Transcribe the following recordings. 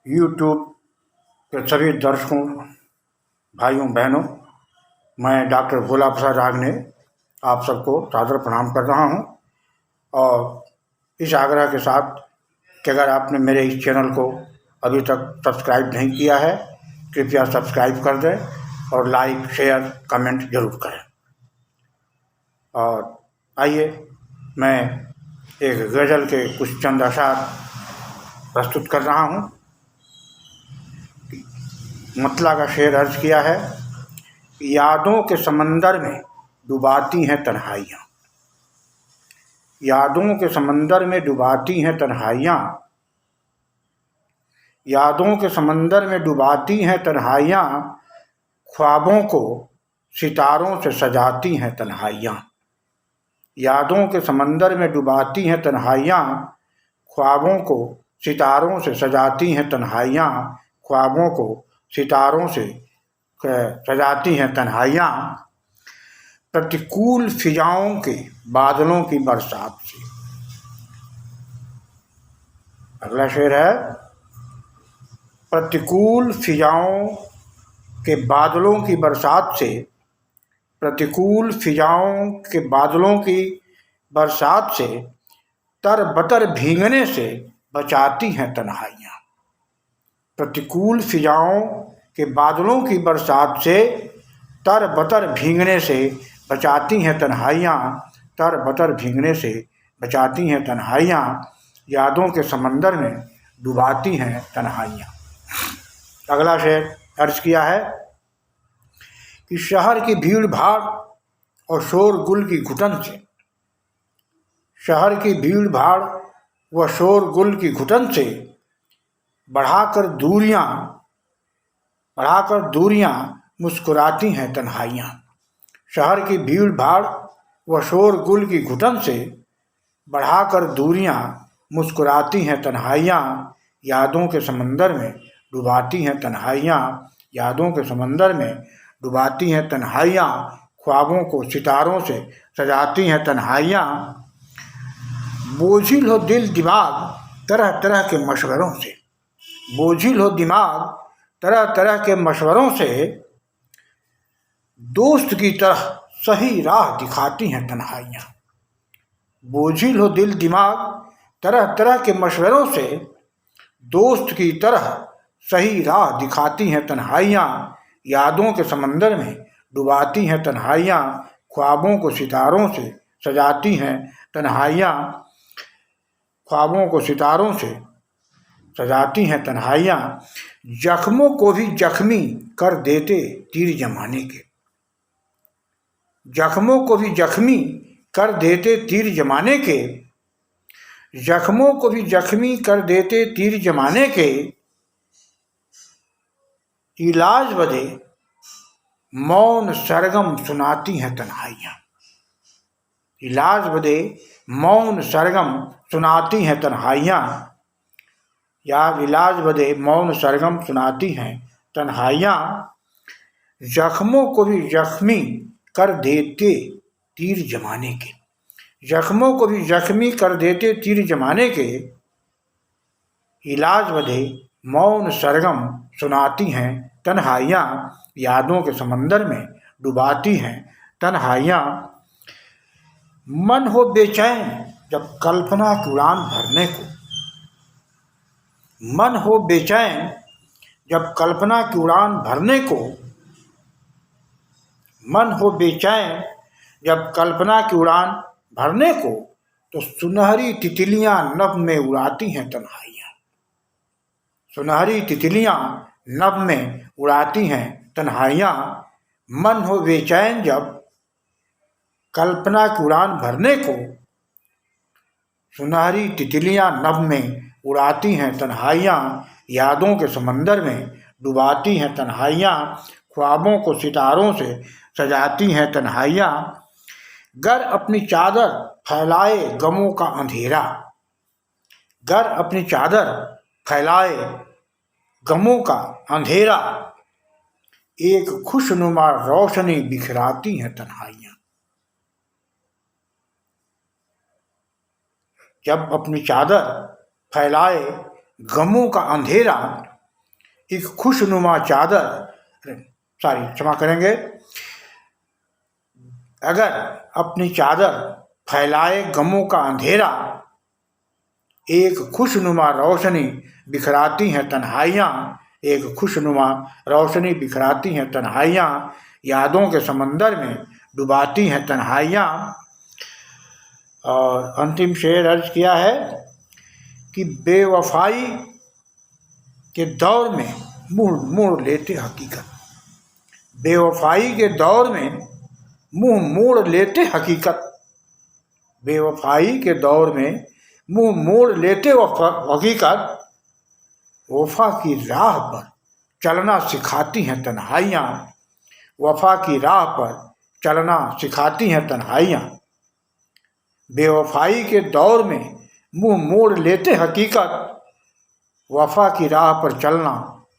YouTube के सभी दर्शकों, भाइयों बहनों, मैं डॉक्टर भोला प्रसाद रागने आप सबको सादर प्रणाम कर रहा हूं और इस आग्रह के साथ कि अगर आपने मेरे इस चैनल को अभी तक सब्सक्राइब नहीं किया है, कृपया सब्सक्राइब कर दें और लाइक शेयर कमेंट जरूर करें। और आइए मैं एक गज़ल के कुछ चंद अशार प्रस्तुत कर रहा हूं। मतला का शेर अर्ज किया है, यादों के समंदर में डुबाती हैं तन्हाइयाँ, यादों के समंदर में डुबाती हैं तन्हाइयाँ, यादों के समंदर में डुबाती हैं तन्हाइयाँ, ख्वाबों को सितारों से सजाती हैं तन्हाइयाँ, यादों के समंदर में डुबाती हैं तन्हाइयाँ, ख्वाबों को सितारों से सजाती हैं तन्हाइयाँ, ख्वाबों को सितारों से सजाती हैं तन्हाइयाँ, प्रतिकूल फिजाओं के बादलों की बरसात से। अगला शेर है, प्रतिकूल फिजाओं के बादलों की बरसात से, प्रतिकूल फिजाओं के बादलों की बरसात से तर बतर भीगने से बचाती हैं तन्हाइयाँ, प्रतिकूल फिजाओं के बादलों की बरसात से तर बतर भीगने से बचाती हैं तन्हाइयाँ, तर बतर भीगने से बचाती हैं तन्हाइयाँ, यादों के समंदर में डुबाती हैं तन्हाइयाँ। अगला शेर अर्ज किया है कि शहर की भीड़ भाड़ और शोरगुल की घुटन से, शहर की भीड़ भाड़ व शोरगुल की घुटन से बढ़ाकर दूरियां मुस्कुराती हैं तन्हाइयाँ, शहर की भीड़ भाड़ व शोरगुल की घुटन से बढ़ाकर दूरियां मुस्कुराती हैं तन्हाइयाँ, यादों के समंदर में डुबाती हैं तन्हाइयाँ, यादों के समंदर में डुबाती हैं तन्हाइयाँ, ख्वाबों को सितारों से सजाती हैं तन्हाइयाँ, बोझिल हो दिल दिमाग तरह तरह के मशवरों से, बोझिल हो दिमाग तरह तरह के मशवरों से दोस्त की तरह सही राह दिखाती हैं तन्हाइयाँ, बोझिल हो दिल दिमाग तरह तरह के मशवरों से दोस्त की तरह सही राह दिखाती हैं तन्हाइयाँ, यादों के समंदर में डुबाती हैं तन्हाइयाँ, ख्वाबों को सितारों से सजाती हैं तन्हाइयाँ, ख्वाबों को सितारों से सजाती हैं तन्हाइयाँ, जख्मों को भी जख्मी कर देते तीर जमाने के, जख्मों को भी जख्मी कर देते तीर जमाने के, जख्मों को भी जख्मी कर देते तीर जमाने के, इलाज बदे मौन सरगम सुनाती हैं तन्हाइयाँ, इलाज बदे मौन सरगम सुनाती हैं तन्हाइयाँ, या इलाज बदे मौन सरगम सुनाती हैं तन्हाइयाँ, जख्मों को भी जख्मी कर देते तीर जमाने के, जख्मों को भी जख्मी कर देते तीर जमाने के, इलाज बदे मौन सरगम सुनाती हैं तन्हाइयाँ, यादों के समंदर में डुबाती हैं तन्हाइयाँ, मन हो बेचैन जब कल्पना की उड़ान भरने को, मन हो बेचैन जब कल्पना की उड़ान भरने को, मन हो बेचैन जब कल्पना की उड़ान भरने को, तो सुनहरी तितलियां नभ में उड़ाती हैं तन्हाइयाँ, सुनहरी तितलियां नभ में उड़ाती हैं तन्हाइयाँ, मन हो बेचैन जब कल्पना की उड़ान भरने को, सुनहरी तितलियां नभ में उड़ाती हैं तन्हाइयाँ, यादों के समंदर में डुबाती हैं तन्हाइयाँ, ख्वाबों को सितारों से सजाती हैं तन्हाइयाँ, गर अपनी चादर फैलाए गमों का अंधेरा, गर अपनी चादर फैलाए गमों का अंधेरा, एक खुशनुमा रोशनी बिखराती हैं तन्हाइयाँ, जब अपनी चादर फैलाए गमों का अंधेरा, एक खुशनुमा चादर, क्षमा करेंगे, अगर अपनी चादर फैलाए गमों का अंधेरा, एक खुशनुमा रोशनी बिखराती हैं तन्हाइयाँ, एक खुशनुमा रोशनी बिखराती हैं तन्हाइयाँ, यादों के समंदर में डुबाती हैं तन्हाइयाँ। और अंतिम शेर अर्ज किया है कि बेवफाई के दौर में मुँह मोड़ लेते हकीकत, बेवफाई के दौर में मुँह मोड़ लेते हकीकत, बेवफाई के दौर में मुँह मोड़ लेते हकीकत, वफा की राह पर चलना सिखाती हैं तन्हाइयाँ, वफा की राह पर चलना सिखाती हैं तन्हाइयाँ। बेवफाई के दौर में मुँह मोड़ लेते हकीकत, वफा की राह पर चलना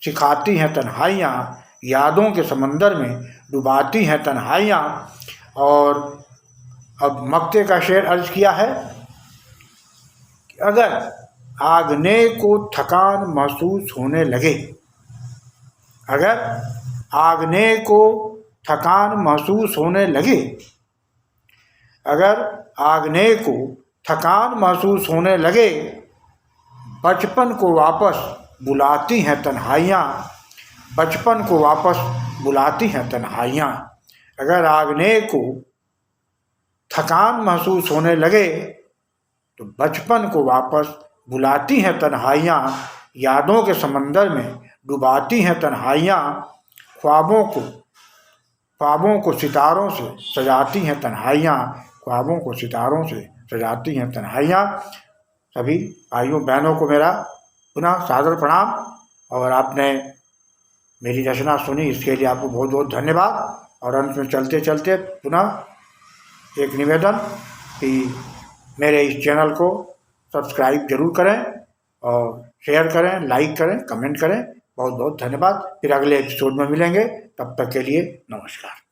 सिखाती हैं तन्हाइयाँ, यादों के समंदर में डुबाती हैं तन्हाइयाँ। और अब मक्ते का शेर अर्ज किया है कि अगर आगने को थकान महसूस होने लगे, अगर आगने को थकान महसूस होने लगे, अगर आगने को थकान महसूस होने लगे, बचपन को वापस बुलाती हैं तन्हाइयाँ, बचपन को वापस बुलाती हैं तन्हाइयाँ। अगर आगने को थकान महसूस होने लगे तो बचपन को वापस बुलाती हैं तन्हाइयाँ, यादों के समंदर में डुबाती हैं तन्हाइयाँ, ख्वाबों को सितारों से सजाती हैं तन्हाइयाँ, ख्वाबों को सितारों से सजाती हैं तन्हाइयाँ। सभी भाइयों बहनों को मेरा पुनः सादर प्रणाम, और आपने मेरी रचना सुनी इसके लिए आपको बहुत बहुत धन्यवाद। और अंत में चलते चलते पुनः एक निवेदन कि मेरे इस चैनल को सब्सक्राइब जरूर करें और शेयर करें, लाइक करें, कमेंट करें। बहुत बहुत धन्यवाद। फिर अगले एपिसोड में मिलेंगे, तब तक के लिए नमस्कार।